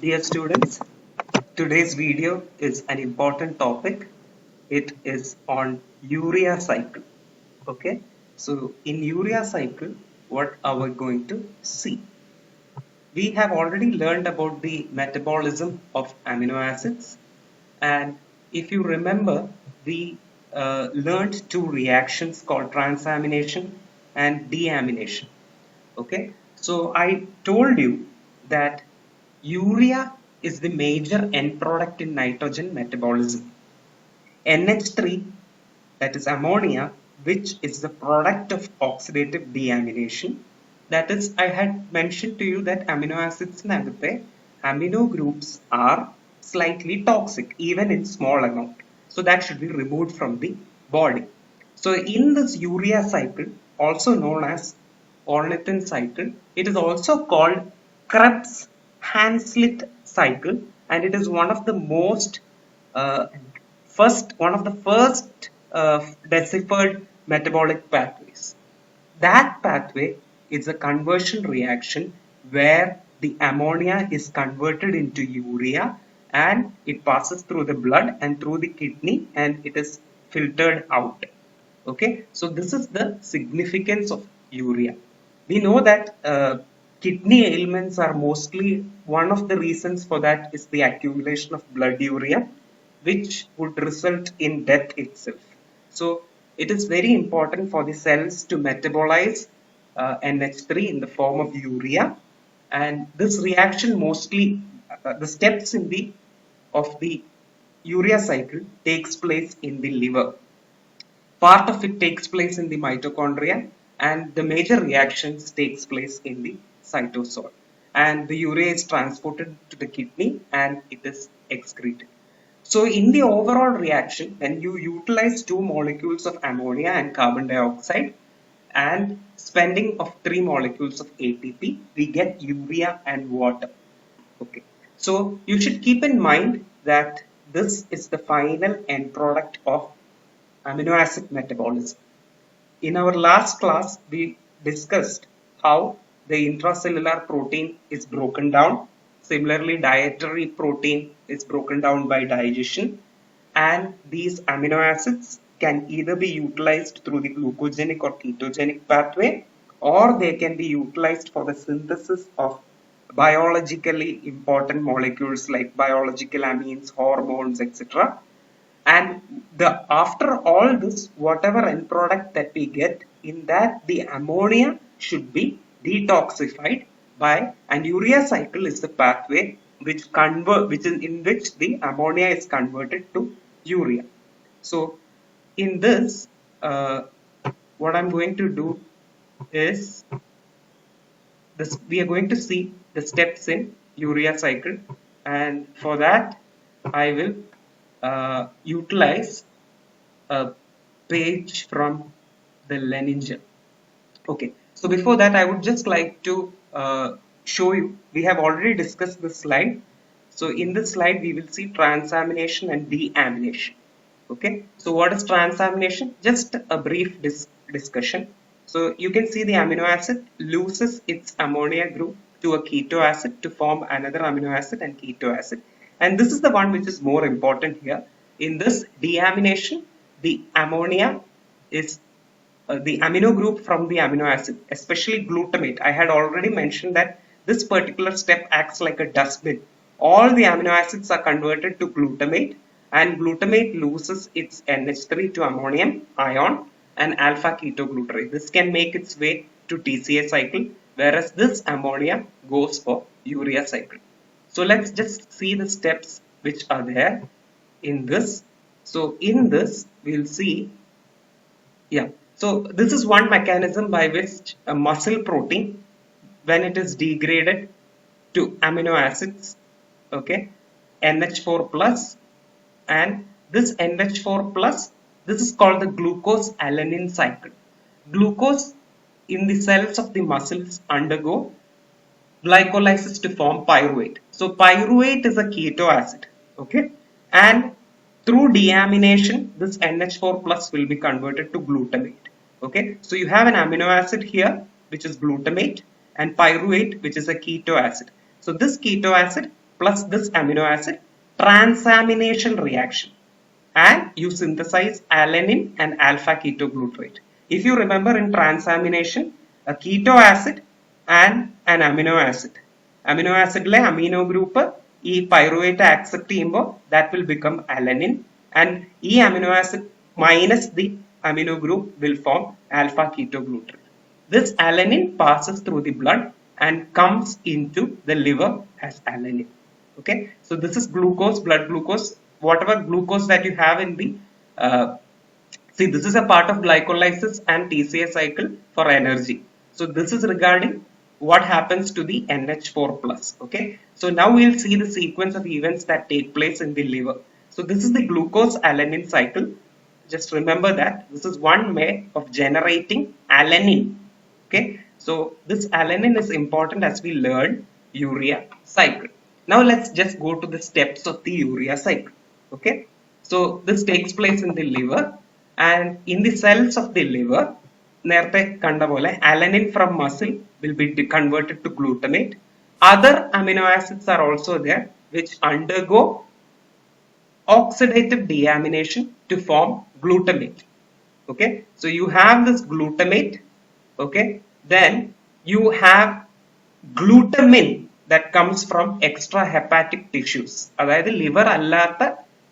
Dear students, today's video is an important topic. It is on urea cycle. Okay, so in urea cycle, what are we going to see? We have already learned about the metabolism of amino acids, and if you remember, we learned two reactions called transamination and deamination. Okay, so I told you that urea is the major end product in nitrogen metabolism. NH3, that is ammonia, which is the product of oxidative deamination. That is, I had mentioned to you that amino acids nagate amino groups are slightly toxic even in small amount. So that should be removed from the body. So in this urea cycle, also known as ornithine cycle, it is also called Krebs-Hanslitt cycle, and it is one of the most uh, one of the first deciphered metabolic pathways. That pathway is a conversion reaction where the ammonia is converted into urea and it passes through the blood and through the kidney and it is filtered out. Okay, so this is the significance of urea. We know that kidney ailments are mostly one of the reasons for that is the accumulation of blood urea, which would result in death itself. So it is very important for the cells to metabolize NH3 in the form of urea, and this reaction mostly the steps in the of the urea cycle takes place in the liver. Part of it takes place in the mitochondria and the major reactions takes place in the cytosol, and the urea is transported to the kidney and it is excreted. So in the overall reaction, when you utilize two molecules of ammonia and carbon dioxide and spending of three molecules of ATP, we get urea and water. Okay, so you should keep in mind that this is the final end product of amino acid metabolism. In our last class, we discussed how the intracellular protein is broken down. Similarly, dietary protein is broken down by digestion, and these amino acids can either be utilized through the glucogenic or ketogenic pathway, or they can be utilized for the synthesis of biologically important molecules like biological amines, hormones, etc. And the after all this, whatever end product that we get, in that the ammonia should be detoxified by, and urea cycle is the pathway which which is in which the ammonia is converted to urea. So in this, what I'm going to do is this: we are going to see the steps in urea cycle, and for that I will utilize a page from the Leninger. Okay, so before that, I would just like to show you. We have already discussed this slide. So in this slide, we will see transamination and deamination. Okay, so what is transamination? Just a brief discussion. So you can see the amino acid loses its ammonia group to a keto acid to form another amino acid and keto acid. And this is the one which is more important here. In this deamination, the ammonia is the amino group from the amino acid, especially glutamate. I had already mentioned that this particular step acts like a dustbin. All the amino acids are converted to glutamate, and glutamate loses its NH3 to ammonium ion and alpha ketoglutarate. This can make its way to TCA cycle, whereas this ammonia goes for urea cycle. So let's just see the steps which are there in this. So in this, we'll see, yeah. So this is one mechanism by which a muscle protein, when it is degraded to amino acids, okay, NH4 plus, and this NH4 plus, this is called the glucose alanine cycle. Glucose in the cells of the muscles undergo glycolysis to form pyruvate. So pyruvate is a keto acid, okay, and through deamination, this NH4 plus will be converted to glutamate. Okay, so you have an amino acid here, which is glutamate, and pyruvate, which is a keto acid. So this keto acid plus this amino acid transamination reaction, and you synthesize alanine and alpha ketoglutarate. If you remember, in transamination, a keto acid and an amino acid. Amino acid le amino group e pyruvate accept cheyumbo that will become alanine, and e amino acid minus the amino group will form alpha ketoglutarate. This alanine passes through the blood and comes into the liver as alanine. Okay, so this is glucose, blood glucose, whatever glucose that you have in the see, this is a part of glycolysis and TCA cycle for energy. So this is regarding what happens to the NH4 plus. Okay, so now we'll see the sequence of events that take place in the liver. So this is the glucose alanine cycle. Just remember that this is one way of generating alanine. Okay, so this alanine is important as we learn urea cycle. Now let's just go to the steps of the urea cycle. Okay, so this takes place in the liver, and in the cells of the liver, നേരത്തെ കണ്ട പോലെ alanine from muscle will be converted to glutamate. Other amino acids are also there which undergo oxidative deamination to form glutamate. Okay, so you have this glutamate. Okay, then you have glutamine that comes from extrahepatic tissues. അതായത് liver അല്ലാത്ത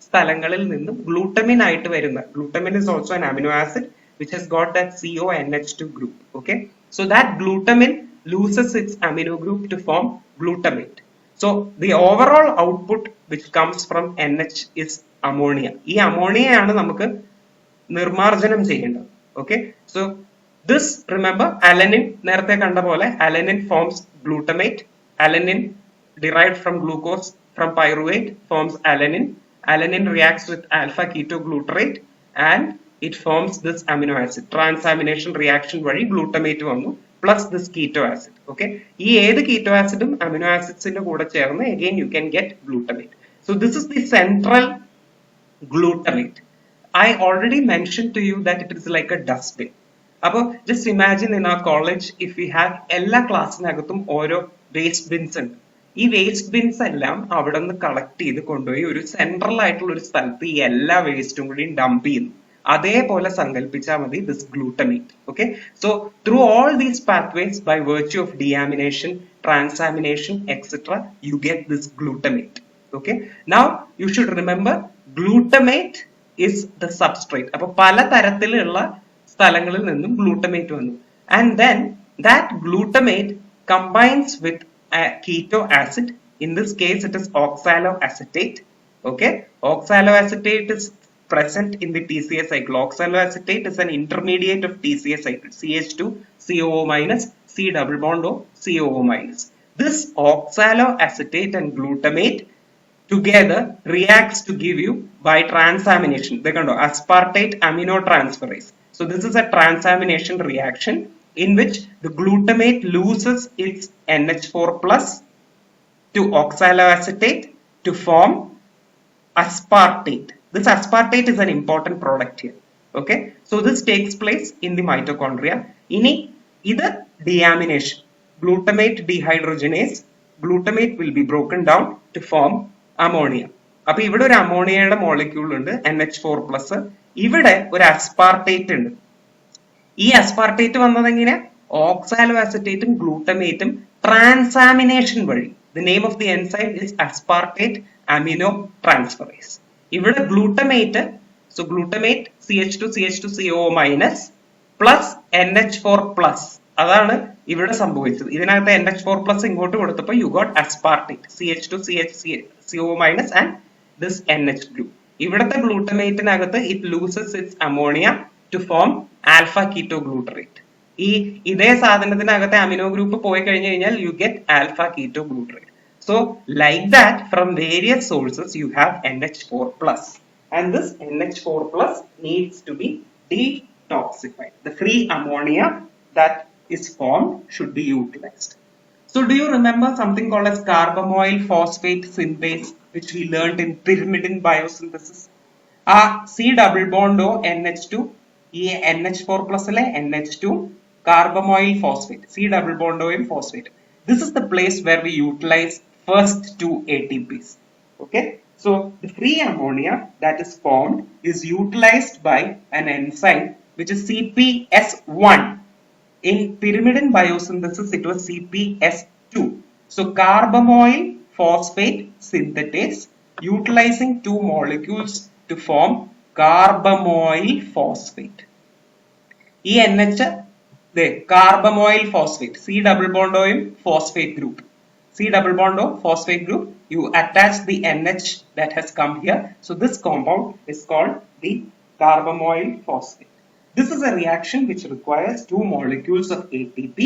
സ്ഥലങ്ങളിൽ നിന്നും glutamine ആയിട്ട് വരുന്ന, glutamine is also an amino acid which has got that CONH2 group. Okay, so that glutamine loses its amino group to form glutamate. So the overall output which comes from NH is ammonia. ഈ അമോണിയയാണ് നമുക്ക് നിർമാർജനം ചെയ്യേണ്ടത്. Okay, so this, remember, alanine നേരത്തെ കണ്ട പോലെ alanine forms glutamate. Alanine derived from glucose from pyruvate forms alanine. Alanine reacts with alpha ketoglutarate and it forms this amino acid. Transamination reaction vary glutamate vannu plus this keto acid. Okay, ee edu keto acid um amino acids inde kuda chernu again you can get glutamate. So this is the central glutamate. I already mentioned to you that it is like a dustbin. അപ്പോൾ just imagine in our college if we have എല്ലാ ക്ലാസ്സിനകത്തും ഓരോ waste Bins ഉണ്ട്. ഈ waste Bins എല്ലാം അവിടെ നിന്ന് collect ചെയ്ത് കൊണ്ടുപോയി ഒരു സെൻട്രൽ ആയിട്ടുള്ള ഒരു സ്ഥലത്ത് ഈ എല്ലാ വേസ്റ്റും കൂടി ഡംപ് ചെയ്യുന്നു. അതേപോലെ സങ്കല്പിച്ചാൽ മതി this glutamate. Okay, so through all these pathways by virtue of deamination, transamination, etc., you get this glutamate. Okay, now you should remember glutamate is the substrate. അപ്പോൾ പല തരത്തിലുള്ള സ്ഥലങ്ങളിൽ നിന്നും glutamate വന്നു, and then that glutamate combines with a keto acid. In this case it is oxaloacetate. Okay, oxaloacetate is present in the TCA cycle. Oxaloacetate is an intermediate of TCA cycle, CH2 COO minus, C double bond O COO minus. This oxaloacetate and glutamate together reacts to give you by transamination. They can do aspartate aminotransferase. So this is a transamination reaction in which the glutamate loses its NH4 plus to oxaloacetate to form aspartate. This aspartate is an important product here. Okay, so this takes place in the mitochondria. Ini either deamination, glutamate dehydrogenase, glutamate will be broken down to form ammonia. അപ്പോൾ ഇവിടെ ഒരു അമോണിയയുടെ molecule ഉണ്ട് NH4 plus, ഇവിടെ ഒരു aspartate ഉണ്ട്. ഈ aspartate വന്നത് എങ്ങനെ? ഓക്സാലോഅസറ്റേറ്റും ഗ്ലൂട്ടമേറ്റും ട്രാൻസാമിനേഷൻ വഴി. The name of the enzyme is aspartate aminotransferase. ഇവിടെ glutamate, so glutamate CH2CH2COO minus plus NH4 plus, അതാണ് ഇവിടെ സംഭവിച്ചത്. ഇതിനകത്ത് NH4 plus ഇങ്ങോട്ട് കൊടുത്തപ്പോൾ you got aspartate CH2CH2COO minus and this NH group. ഇവിടത്തെ ഗ്ലൂട്ടമേറ്റിനകത്ത് it loses its ammonia to form alpha ketoglutarate. ഈ ഇതേ സാധനത്തിനകത്തെ അമിനോ ഗ്രൂപ്പ് പോയി കഴിഞ്ഞു കഴിഞ്ഞാൽ you get alpha ketoglutarate. So like that, from various sources you have NH4 plus, and this NH4 plus needs to be detoxified. The free ammonia that is formed should be utilized. So do you remember something called as carbamoyl phosphate synthase, which we learned in pyrimidine biosynthesis? C double bond O NH2, ഈ NH4 plus അല്ലെ NH2 carbamoyl phosphate, C double bond O phosphate. This is the place where we utilize first two ATPs. Okay, so the free ammonia that is formed is utilized by an enzyme which is CPS1. In pyrimidine biosynthesis, it was CPS2. So carbamoyl phosphate synthetase utilizing two molecules to form carbamoyl phosphate. ഈ NH carbamoyl phosphate, C double bond O phosphate group. C double bond O phosphate group, you attach the NH that has come here. So this compound is called the carbamoyl phosphate. This is a reaction which requires two molecules of ATP,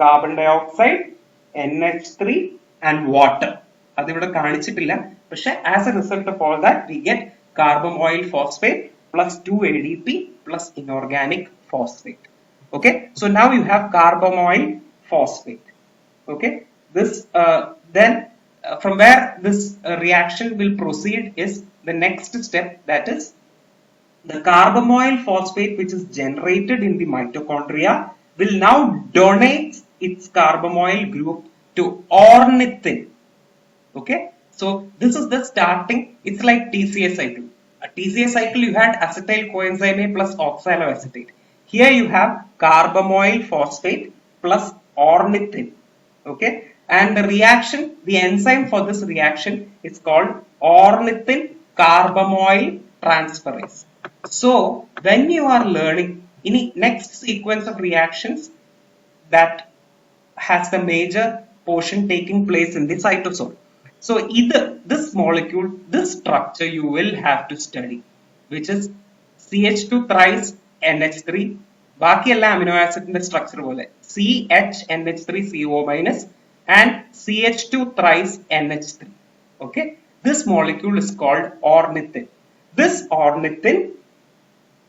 carbon dioxide, NH3 and water. അതിവിടെ കാണിച്ചിട്ടില്ല. പക്ഷെ as a result of all that we get carbamoyl phosphate plus 2 ADP plus inorganic phosphate. Okay, so now you have carbamoyl phosphate. Okay, this then from where this reaction will proceed is the next step, that is the carbamoyl phosphate which is generated in the mitochondria will now donate its carbamoyl group to ornithine. Okay, so this is the starting. It's like TCA cycle. A TCA cycle, you had acetyl coenzyme A plus oxaloacetate. Here you have carbamoyl phosphate plus ornithine. Okay, and the reaction, the enzyme for this reaction is called ornithine carbamoyl transferase. So when you are learning in next sequence of reactions that has the major portion taking place in the cytosol. So either this molecule, this structure you will have to study, which is CH2 thrice NH3. ബാക്കി എല്ലാ amino ആസിഡിന്റെ structure പോലെ CHNH3CO minus and CH2 thrice NH3. Okay, this molecule is called ornithine. This ornithine,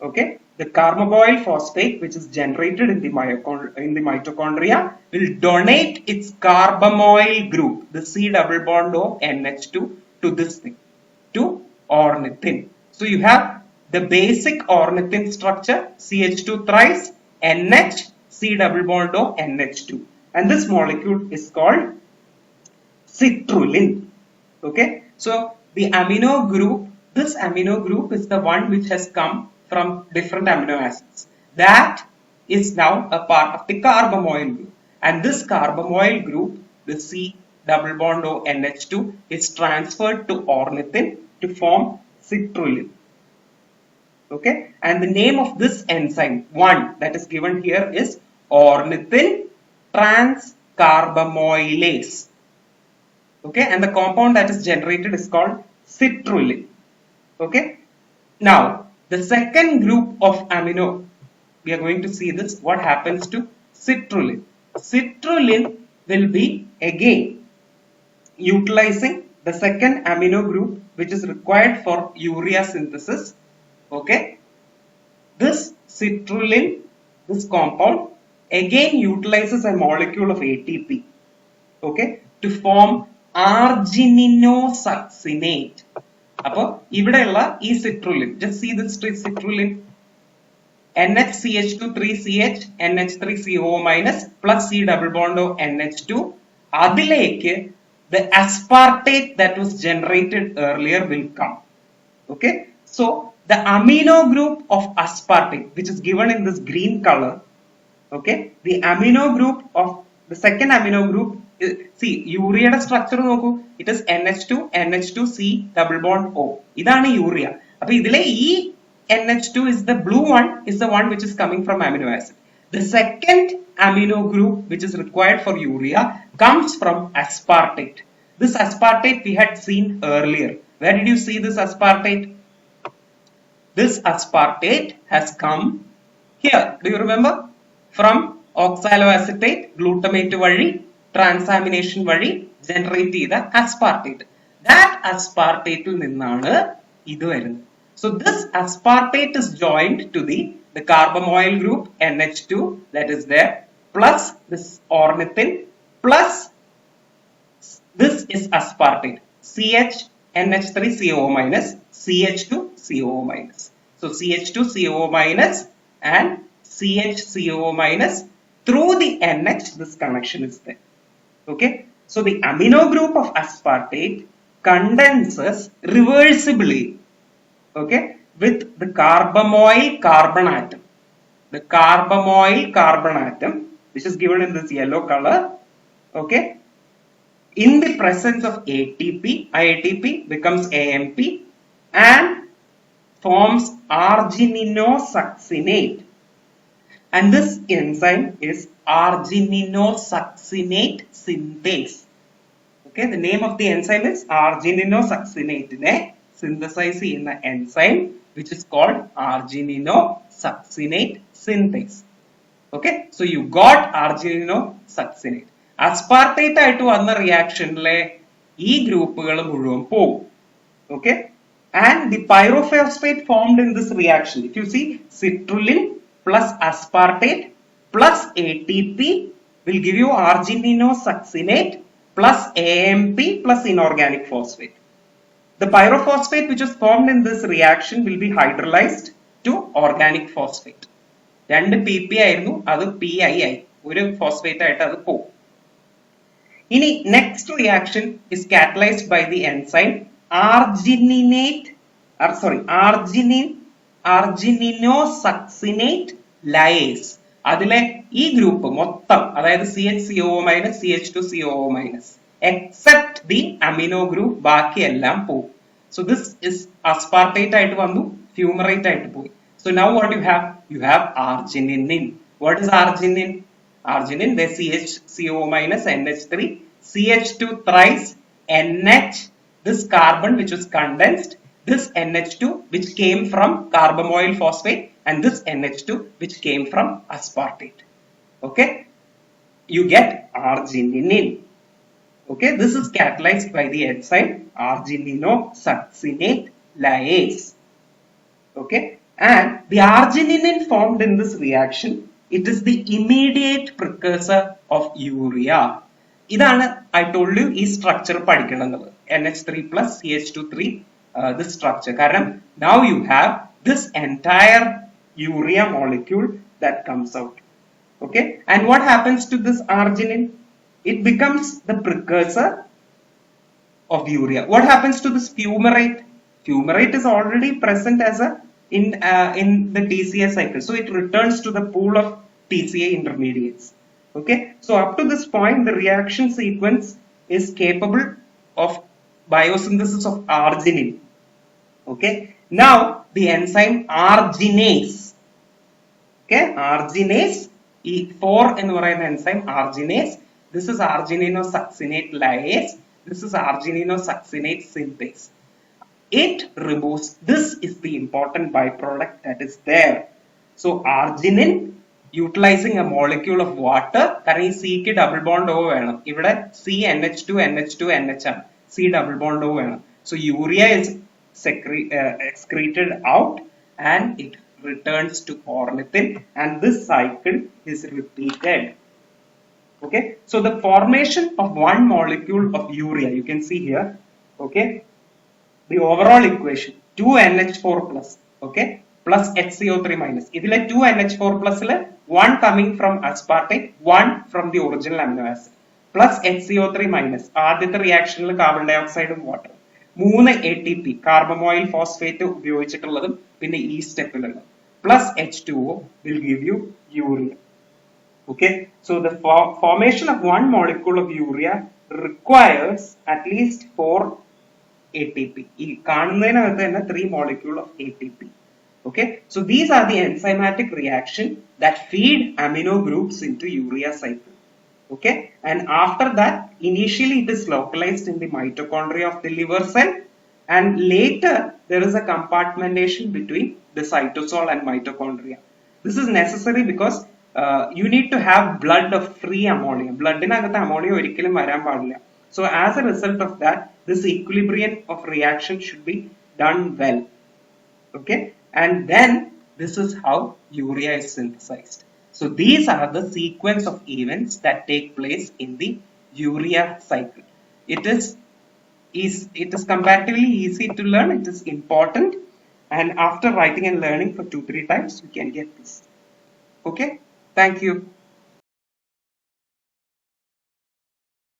okay, the carbamoyl phosphate which is generated in the mitochondria will donate its carbamoyl group, the C double bond O NH2, to this thing, to ornithine. So you have the basic ornithine structure CH2 thrice NH C double bond O NH2, and this molecule is called citrulline. Okay, so the amino group, this amino group is the one which has come from different amino acids. That is now a part of the carbamoyl group, and this carbamoyl group, the C double bond O NH2, is transferred to ornithine to form citrulline. Okay, and the name of this enzyme, one that is given here, is ornithine transcarbamylase. Okay, and the compound that is generated is called citrulline. Okay, now the second group of amino, we are going to see this, what happens to citrulline. Citrulline will be again utilizing the second amino group which is required for urea synthesis. Okay, this citrulline, this compound again utilizes a molecule of ATP, okay, to form argininosuccinate. അപ്പോൾ ഇവിടെയുള്ള ഈ citrulline, just see this citrulline, NHCH2 3CH NH3CO minus plus C double bond O NH2, അതിലേക്ക് the aspartate that was generated earlier will come. Okay, so the amino group of aspartate, which is given in this green color, okay, the amino group of the second amino group, see urea structure നോക്കൂ, it is NH2 NH2C double bond O. ഇതാണ് urea. അപ്പോൾ ഇതിലെ ഈ NH2 is the blue one, is the one which is coming from amino acid. The second amino group which is required for urea comes from aspartate. This aspartate we had seen earlier. Where did you see this aspartate? This aspartate has come here. Do you remember? From oxaloacetate, glutamate vadi, transamination vadi generate ചെയ്ത aspartate. That aspartate il നിന്നാണ് ഇത് വരുന്നത്. So this aspartate is joined to the carbamoyl group NH2 that is there, plus this ornithine, plus this is aspartate CH NH3CO minus CH2CO minus. So CH2CO minus and CHCO minus, through the NH this connection is there. Okay, So the amino group of aspartate condenses reversibly, okay, with the carbamoyl carbon atom. The carbamoyl carbon atom, which is given in this yellow color, okay, in the presence of ATP, ATP becomes AMP and forms argininosuccinate. And this enzyme is argininosuccinate synthase. Okay, the name of the enzyme is argininosuccinate synthesize ചെയ്യുന്ന enzyme which is called argininosuccinate synthase. Okay, so you got argininosuccinate. Aspartate ആയിട്ട് വന്ന റിയാക്ഷനിലെ ഈ ഗ്രൂപ്പുകൾ മുഴുവൻ പോകും. Okay, and the pyrophosphate formed in this reaction, if you see, citrulline plus aspartate plus ATP will give you argininosuccinate plus AMP plus inorganic phosphate. The pyrophosphate which is formed in this reaction will be hydrolyzed to organic phosphate. രണ്ട് PP ആയിരുന്നു, അത് PI ആയി, ഒരു phosphate ആയിട്ട് അത് പോകും. ഇനി next reaction is catalyzed by the enzyme argininosuccinate lyase. അതിലെ ഈ ഗ്രൂപ്പ് മൊത്തം, അതായത് CHCOO minus CH2COO minus, except the amino group, ബാക്കിയെല്ലാം പോകും. So this is aspartate ആയിട്ട് വന്നു, fumarate ആയിട്ട് പോയി. So now what you have? You have arginine. What is arginine? Arginine, the CHCOO minus NH3, CH2 thrice NH, this carbon which was condensed, this NH2 which came from carbamoyl phosphate, and this NH2 which came from aspartate. Okay, you get arginine. Okay, this is catalyzed by the enzyme argininosuccinate lyase. Okay, and the arginine formed in this reaction, it is the immediate precursor of urea. ഇതാണ് I told you ഈ structure പഠിക്കണമെന്നുള്ളത്, NH3 plus CH2 3, this structure. കാരണം now you have this entire urea molecule that comes out. Okay, and what happens to this arginine? It becomes the precursor of urea. What happens to this fumarate? Fumarate is already present as a in the TCA cycle, so it returns to the pool of TCA intermediates. Okay, so up to this point the reaction sequence is capable of biosynthesis of arginine. Okay, now the enzyme arginase, okay, arginase, E4 എന്ന് പറയുന്ന enzyme arginase, this is argininosuccinate lyase, this is argininosuccinate synthase. It removes, this is the important byproduct that is there. So arginine utilizing a molecule of water, കാരണം ഈ C ക്ക് double bond O വേണം, ഇവിടെ C NH2 NH2 NH ആണ്, C double bond O വേണം. So urea is excreted out and it returns to ornithine, and this cycle is repeated. Okay, so the formation of one molecule of urea, you can see here, okay, the overall equation 2NH4 plus, okay, plus HCO3 minus. ഇതിലെ 2NH4 plus ലെ 1 coming from aspartate, 1 from the original amino acid, plus HCO3 minus, ആദ്യത്തെ റിയാക്ഷനിൽ carbon ഡൈ ഓക്സൈഡും water, 3 ATP carbamoyl phosphate ഉപയോഗിച്ചിട്ടുള്ളതും പിന്നെ ഈ സ്റ്റെപ്പിലുള്ളത്, plus H2O will give you urea. Okay, so the formation of one molecule of urea requires at least 4 ATP. ഈ കാണുന്നതിനകത്ത് തന്നെ 3 molecule of ATP. Okay, so these are the enzymatic reaction that feed amino groups into urea cycle. Okay, and after that initially it is localized in the mitochondria of the liver cell, and later there is a compartmentation between the cytosol and mitochondria. This is necessary because you need to have blood of free ammonia. Blood inagata ammonia orikkalum varan paadilla. So as a result of that, this equilibrium of reaction should be done well. Okay, and then this is how urea is synthesized. So these are the sequence of events that take place in the urea cycle. It is comparatively easy to learn. It is important, and after writing and learning for 2-3 times you can get this. Okay, thank you.